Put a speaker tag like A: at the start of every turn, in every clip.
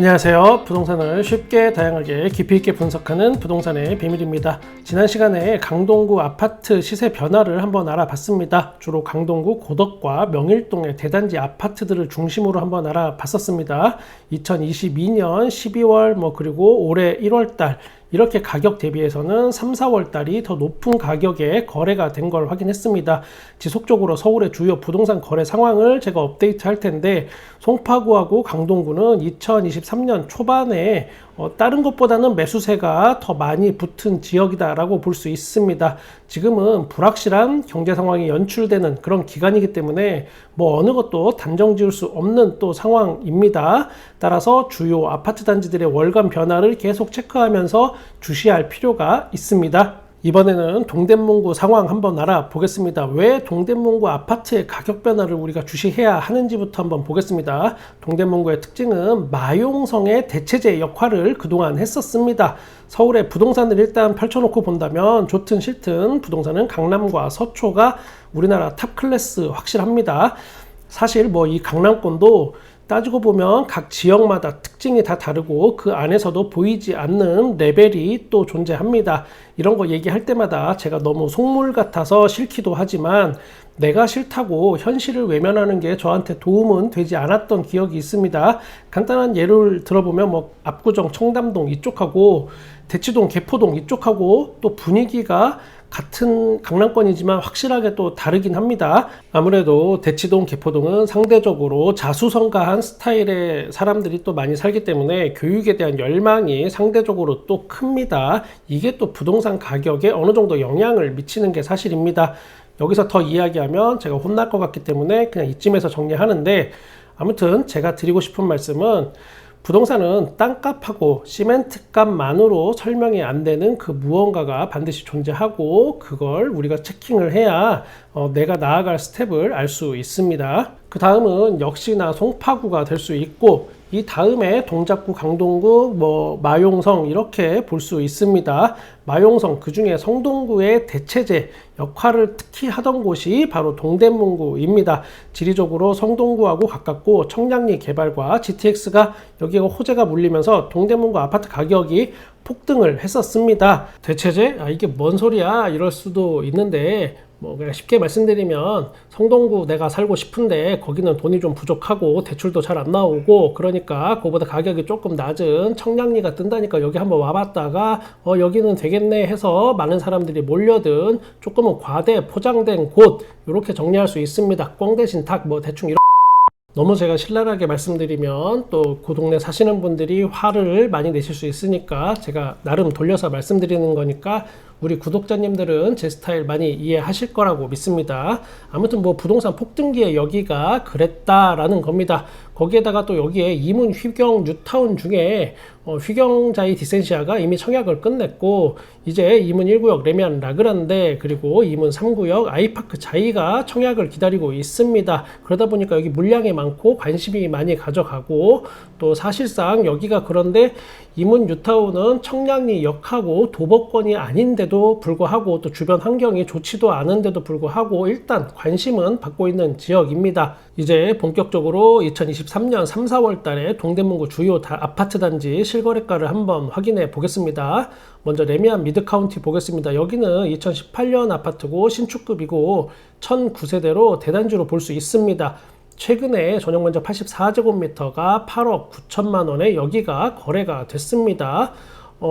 A: 안녕하세요. 부동산을 쉽게 다양하게 깊이 있게 분석하는 부동산의 비밀입니다. 지난 시간에 강동구 아파트 시세 변화를 한번 알아봤습니다. 주로 강동구 고덕과 명일동의 대단지 아파트들을 중심으로 한번 알아봤었습니다. 2022년 12월 그리고 올해 1월달 이렇게 가격 대비해서는 3, 4월 달이 더 높은 가격에 거래가 된 걸 확인했습니다. 지속적으로 서울의 주요 부동산 거래 상황을 제가 업데이트 할 텐데, 송파구하고 강동구는 2023년 초반에 다른 것보다는 매수세가 더 많이 붙은 지역이다라고 볼 수 있습니다. 지금은 불확실한 경제 상황이 연출되는 그런 기간이기 때문에 어느 것도 단정 지을 수 없는 또 상황입니다. 따라서 주요 아파트 단지들의 월간 변화를 계속 체크하면서 주시할 필요가 있습니다. 이번에는 동대문구 상황 한번 알아보겠습니다. 왜 동대문구 아파트의 가격 변화를 우리가 주시해야 하는지부터 한번 보겠습니다. 동대문구의 특징은 마용성의 대체제 역할을 그동안 했었습니다. 서울의 부동산을 일단 펼쳐놓고 본다면 좋든 싫든 부동산은 강남과 서초가 우리나라 탑 클래스 확실합니다. 사실 이 강남권도 따지고 보면 각 지역마다 특징이 다 다르고 그 안에서도 보이지 않는 레벨이 또 존재합니다. 이런 거 얘기할 때마다 제가 너무 속물 같아서 싫기도 하지만 내가 싫다고 현실을 외면하는 게 저한테 도움은 되지 않았던 기억이 있습니다. 간단한 예를 들어보면 압구정 청담동 이쪽하고 대치동 개포동 이쪽하고 또 분위기가 같은 강남권이지만 확실하게 또 다르긴 합니다. 아무래도 대치동, 개포동은 상대적으로 자수성가한 스타일의 사람들이 또 많이 살기 때문에 교육에 대한 열망이 상대적으로 또 큽니다. 이게 또 부동산 가격에 어느 정도 영향을 미치는 게 사실입니다. 여기서 더 이야기하면 제가 혼날 것 같기 때문에 그냥 이쯤에서 정리하는데, 아무튼 제가 드리고 싶은 말씀은 부동산은 땅값하고 시멘트값만으로 설명이 안 되는 그 무언가가 반드시 존재하고 그걸 우리가 체킹을 해야 내가 나아갈 스텝을 알 수 있습니다. 그 다음은 역시나 송파구가 될 수 있고, 이 다음에 동작구, 강동구, 마용성 이렇게 볼 수 있습니다. 마용성, 그 중에 성동구의 대체제 역할을 특히 하던 곳이 바로 동대문구입니다. 지리적으로 성동구하고 가깝고 청량리 개발과 GTX가 여기가 호재가 물리면서 동대문구 아파트 가격이 폭등을 했었습니다. 대체제? 이게 뭔 소리야? 이럴 수도 있는데 그냥 쉽게 말씀드리면 성동구 내가 살고 싶은데 거기는 돈이 좀 부족하고 대출도 잘 안 나오고 그러니까 그거보다 가격이 조금 낮은 청량리가 뜬다니까 여기 한번 와봤다가 여기는 되겠네 해서 많은 사람들이 몰려든 조금은 과대 포장된 곳, 이렇게 정리할 수 있습니다. 꽝 대신 닭 대충 이런. 너무 제가 신랄하게 말씀드리면 또 그 동네 사시는 분들이 화를 많이 내실 수 있으니까 제가 나름 돌려서 말씀드리는 거니까 우리 구독자님들은 제 스타일 많이 이해하실 거라고 믿습니다. 아무튼 부동산 폭등기에 여기가 그랬다라는 겁니다. 거기에다가 또 여기에 이문 휘경 뉴타운 중에 휘경자이 디센시아가 이미 청약을 끝냈고 이제 이문 1구역 레미안 라그란데 그리고 이문 3구역 아이파크 자이가 청약을 기다리고 있습니다. 그러다 보니까 여기 물량이 많고 관심이 많이 가져가고, 또 사실상 여기가 그런데 이문 뉴타운은 청량리 역하고 도보권이 아닌데도 불구하고 또 주변 환경이 좋지도 않은데도 불구하고 일단 관심은 받고 있는 지역입니다. 이제 본격적으로 2023년 3, 4월 달에 동대문구 주요 아파트 단지 실거래가를 한번 확인해 보겠습니다. 먼저 레미안 미드카운티 보겠습니다. 여기는 2018년 아파트고 신축급이고 1009세대로 대단지로 볼 수 있습니다. 최근에 전용면적 84제곱미터가 8억 9천만 원에 여기가 거래가 됐습니다.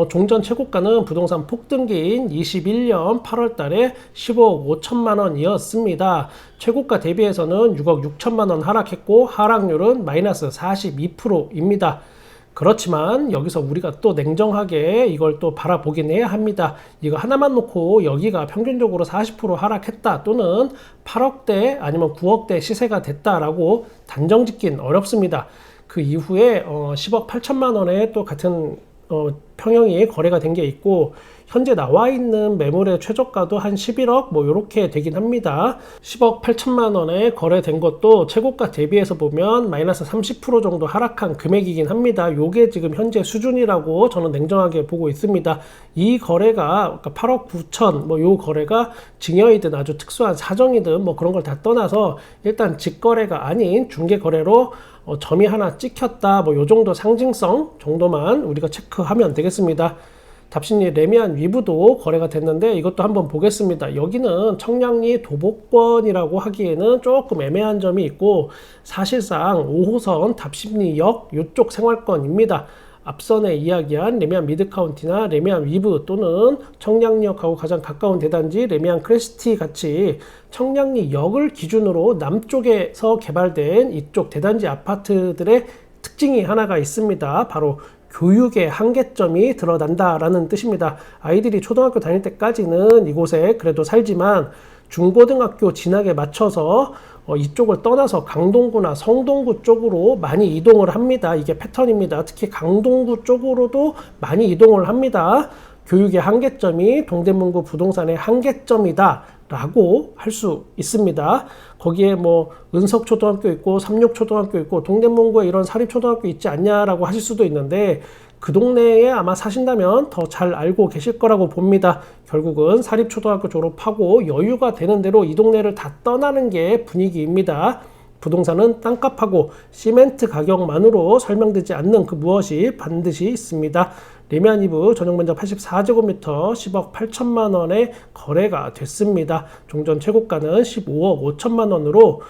A: 종전 최고가는 부동산 폭등기인 21년 8월 달에 15억 5천만 원이었습니다. 최고가 대비해서는 6억 6천만 원 하락했고 하락률은 마이너스 42%입니다. 그렇지만 여기서 우리가 또 냉정하게 이걸 또 바라보긴 해야 합니다. 이거 하나만 놓고 여기가 평균적으로 40% 하락했다 또는 8억대 아니면 9억대 시세가 됐다라고 단정 짓긴 어렵습니다. 그 이후에 10억 8천만 원에 또 같은 평형이 거래가 된 게 있고, 현재 나와 있는 매물의 최저가도 한 11억 요렇게 되긴 합니다. 10억 8천만 원에 거래된 것도 최고가 대비해서 보면 마이너스 30% 정도 하락한 금액이긴 합니다. 요게 지금 현재 수준이라고 저는 냉정하게 보고 있습니다. 이 거래가 8억 9천 요 거래가 증여이든 아주 특수한 사정이든 그런 걸 다 떠나서 일단 직거래가 아닌 중개거래로 점이 하나 찍혔다, 뭐 요 정도 상징성 정도만 우리가 체크하면 되겠습니다. 답심리 레미안 위브도 거래가 됐는데 이것도 한번 보겠습니다. 여기는 청량리 도복권이라고 하기에는 조금 애매한 점이 있고, 사실상 5호선 답심리역 이쪽 생활권입니다. 앞선에 이야기한 레미안 미드카운티나 레미안 위브 또는 청량리역하고 가장 가까운 대단지 레미안 크레스티 같이 청량리역을 기준으로 남쪽에서 개발된 이쪽 대단지 아파트들의 특징이 하나가 있습니다. 바로 교육의 한계점이 드러난다라는 뜻입니다. 아이들이 초등학교 다닐 때까지는 이곳에 그래도 살지만 중고등학교 진학에 맞춰서 이쪽을 떠나서 강동구나 성동구 쪽으로 많이 이동을 합니다. 이게 패턴입니다. 특히 강동구 쪽으로도 많이 이동을 합니다. 교육의 한계점이 동대문구 부동산의 한계점이다 라고 할 수 있습니다. 거기에 뭐 은석초등학교 있고 삼육초등학교 있고 동대문구에 이런 사립초등학교 있지 않냐라고 하실 수도 있는데, 그 동네에 아마 사신다면 더 잘 알고 계실 거라고 봅니다. 결국은 사립초등학교 졸업하고 여유가 되는 대로 이 동네를 다 떠나는 게 분위기입니다. 부동산은 땅값하고 시멘트 가격만으로 설명되지 않는 그 무엇이 반드시 있습니다. 레미안 위브 전용 면적 84제곱미터 10억 8천만 원에 거래가 됐습니다. 종전 최고가는 15억 5천만 원으로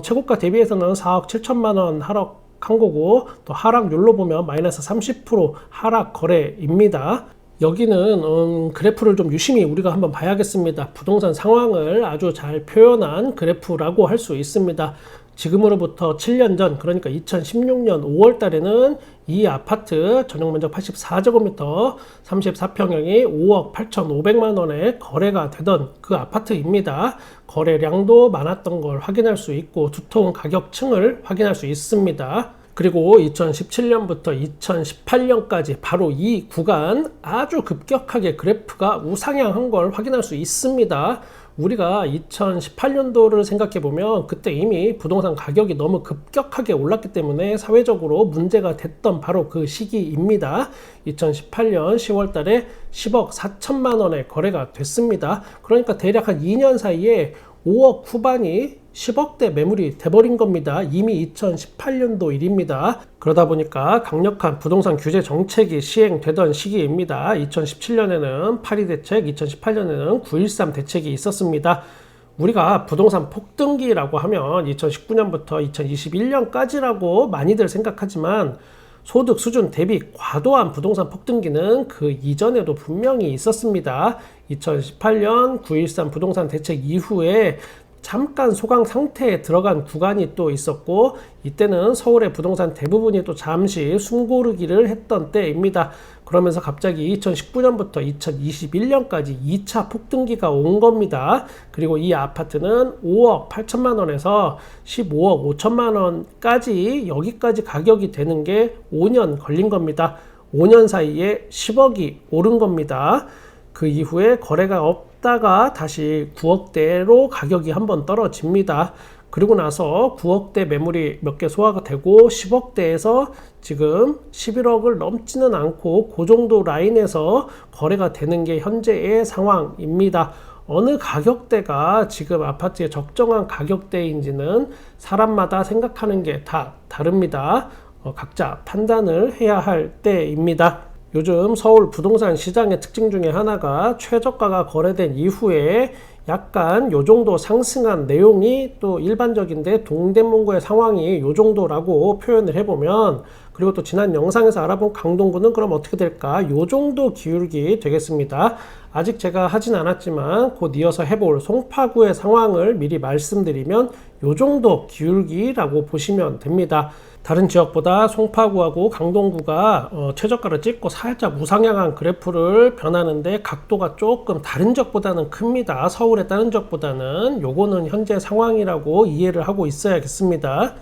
A: 최고가 대비해서는 4억 7천만 원 하락한 거고, 또 하락률로 보면 마이너스 30% 하락 거래입니다. 여기는 그래프를 좀 유심히 우리가 한번 봐야겠습니다. 부동산 상황을 아주 잘 표현한 그래프라고 할 수 있습니다. 지금으로부터 7년 전, 그러니까 2016년 5월 달에는 이 아파트 전용 면적 84제곱미터 34평형이 5억 8,500만 원에 거래가 되던 그 아파트입니다. 거래량도 많았던 걸 확인할 수 있고 두통 가격층을 확인할 수 있습니다. 그리고 2017년부터 2018년까지 바로 이 구간 아주 급격하게 그래프가 우상향한 걸 확인할 수 있습니다. 우리가 2018년도를 생각해 보면 그때 이미 부동산 가격이 너무 급격하게 올랐기 때문에 사회적으로 문제가 됐던 바로 그 시기입니다. 2018년 10월 달에 10억 4천만 원에 거래가 됐습니다. 그러니까 대략 한 2년 사이에 5억 후반이 10억대 매물이 돼버린 겁니다. 이미 2018년도 일입니다. 그러다 보니까 강력한 부동산 규제 정책이 시행되던 시기입니다. 2017년에는 8.2 대책, 2018년에는 9.13 대책이 있었습니다. 우리가 부동산 폭등기라고 하면 2019년부터 2021년까지라고 많이들 생각하지만, 소득 수준 대비 과도한 부동산 폭등기는 그 이전에도 분명히 있었습니다. 2018년 9.13 부동산 대책 이후에 잠깐 소강 상태에 들어간 구간이 또 있었고, 이때는 서울의 부동산 대부분이 또 잠시 숨고르기를 했던 때입니다. 그러면서 갑자기 2019년부터 2021년까지 2차 폭등기가 온 겁니다. 그리고 이 아파트는 5억 8천만 원에서 15억 5천만 원까지 여기까지 가격이 되는 게 5년 걸린 겁니다. 5년 사이에 10억이 오른 겁니다. 그 이후에 거래가 없다가 다시 9억대로 가격이 한번 떨어집니다. 그리고 나서 9억대 매물이 몇 개 소화가 되고 10억대에서 지금 11억을 넘지는 않고 그 정도 라인에서 거래가 되는 게 현재의 상황입니다. 어느 가격대가 지금 아파트의 적정한 가격대인지는 사람마다 생각하는 게 다 다릅니다. 각자 판단을 해야 할 때입니다. 요즘 서울 부동산 시장의 특징 중에 하나가 최저가가 거래된 이후에 약간 요 정도 상승한 내용이 또 일반적인데, 동대문구의 상황이 요 정도라고 표현을 해보면, 그리고 또 지난 영상에서 알아본 강동구는 그럼 어떻게 될까? 요 정도 기울기 되겠습니다. 아직 제가 하진 않았지만 곧 이어서 해볼 송파구의 상황을 미리 말씀드리면 요 정도 기울기라고 보시면 됩니다. 다른 지역보다 송파구하고 강동구가 최저가를 찍고 살짝 우상향한 그래프를 변하는데 각도가 조금 다른 지역보다는 큽니다. 서울의 다른 지역보다는. 요거는 현재 상황이라고 이해를 하고 있어야겠습니다.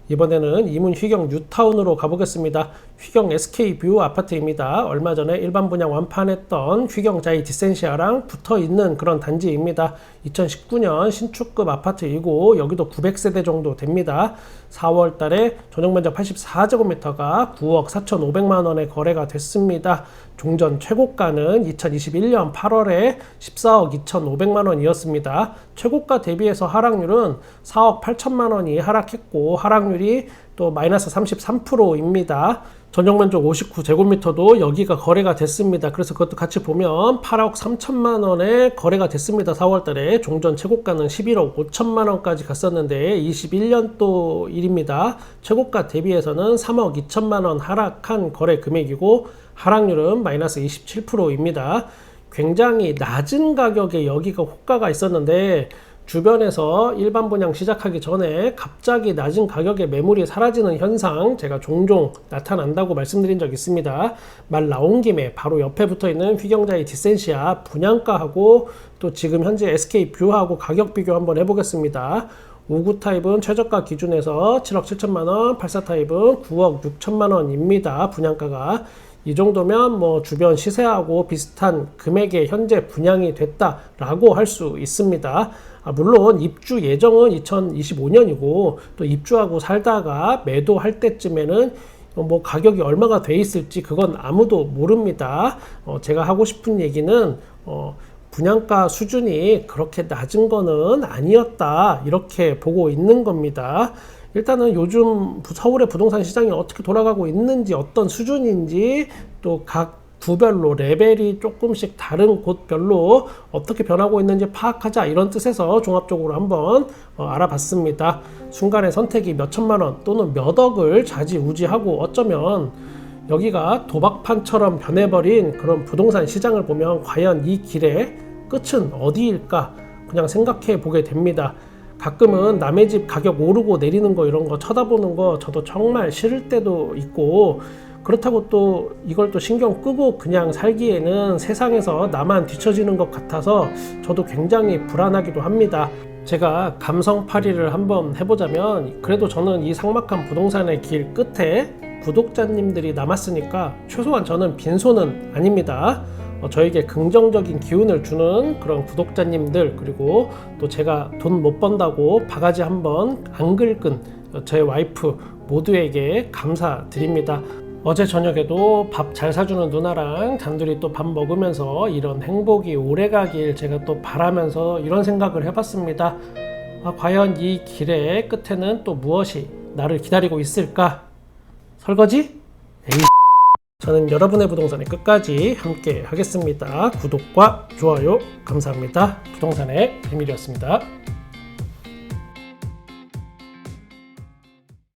A: 이번에는 이문 휘경 뉴타운으로 가보겠습니다. 휘경 SK뷰 아파트입니다. 얼마 전에 일반 분양 완판했던 휘경자이 디센시아랑 붙어있는 그런 단지입니다. 2019년 신축급 아파트이고 여기도 900세대 정도 됩니다. 4월 달에 전용 면적 84제곱미터가 9억 4,500만 원에 거래가 됐습니다. 종전 최고가는 2021년 8월에 14억 2,500만 원이었습니다. 최고가 대비해서 하락률은 4억 8천만 원이 하락했고, 하락률이 또 마이너스 33%입니다. 전용 면적 59제곱미터도 여기가 거래가 됐습니다. 그래서 그것도 같이 보면 8억 3천만 원에 거래가 됐습니다. 4월 달에 종전 최고가는 11억 5천만 원까지 갔었는데 21년도 일입니다. 최고가 대비해서는 3억 2천만 원 하락한 거래 금액이고 하락률은 마이너스 27%입니다. 굉장히 낮은 가격에 여기가 호가가 있었는데 주변에서 일반 분양 시작하기 전에 갑자기 낮은 가격에 매물이 사라지는 현상 제가 종종 나타난다고 말씀드린 적 있습니다. 말 나온 김에 바로 옆에 붙어있는 휘경자의 디센시아 분양가하고 또 지금 현재 SK 뷰하고 가격 비교 한번 해보겠습니다. 59 타입은 최저가 기준에서 7억 7천만원, 84 타입은 9억 6천만원입니다. 분양가가. 이 정도면 뭐 주변 시세하고 비슷한 금액에 현재 분양이 됐다라고 할 수 있습니다. 물론 입주 예정은 2025년이고 또 입주하고 살다가 매도할 때쯤에는 뭐 가격이 얼마가 돼 있을지 그건 아무도 모릅니다. 제가 하고 싶은 얘기는 분양가 수준이 그렇게 낮은 거는 아니었다 이렇게 보고 있는 겁니다. 일단은 요즘 서울의 부동산 시장이 어떻게 돌아가고 있는지 어떤 수준인지 또 각 구별로 레벨이 조금씩 다른 곳별로 어떻게 변하고 있는지 파악하자 이런 뜻에서 종합적으로 한번 알아봤습니다. 순간의 선택이 몇 천만 원 또는 몇 억을 좌지우지하고 어쩌면 여기가 도박판처럼 변해버린 그런 부동산 시장을 보면 과연 이 길의 끝은 어디일까 그냥 생각해 보게 됩니다. 가끔은 남의 집 가격 오르고 내리는 거 이런 거 쳐다보는 거 저도 정말 싫을 때도 있고 그렇다고 또 이걸 또 신경 끄고 그냥 살기에는 세상에서 나만 뒤처지는 것 같아서 저도 굉장히 불안하기도 합니다. 제가 감성팔이를 한번 해보자면 그래도 저는 이 삭막한 부동산의 길 끝에 구독자님들이 남았으니까 최소한 저는 빈손은 아닙니다. 저에게 긍정적인 기운을 주는 그런 구독자님들 그리고 또 제가 돈 못 번다고 바가지 한번 안 긁은 제 와이프 모두에게 감사드립니다. 어제 저녁에도 밥 잘 사주는 누나랑 단둘이 또 밥 먹으면서 이런 행복이 오래가길 제가 또 바라면서 이런 생각을 해봤습니다. 과연 이 길의 끝에는 또 무엇이 나를 기다리고 있을까? 설거지? 에이. 저는 여러분의 부동산의 끝까지 함께 하겠습니다. 구독과 좋아요 감사합니다. 부동산의 비밀이었습니다.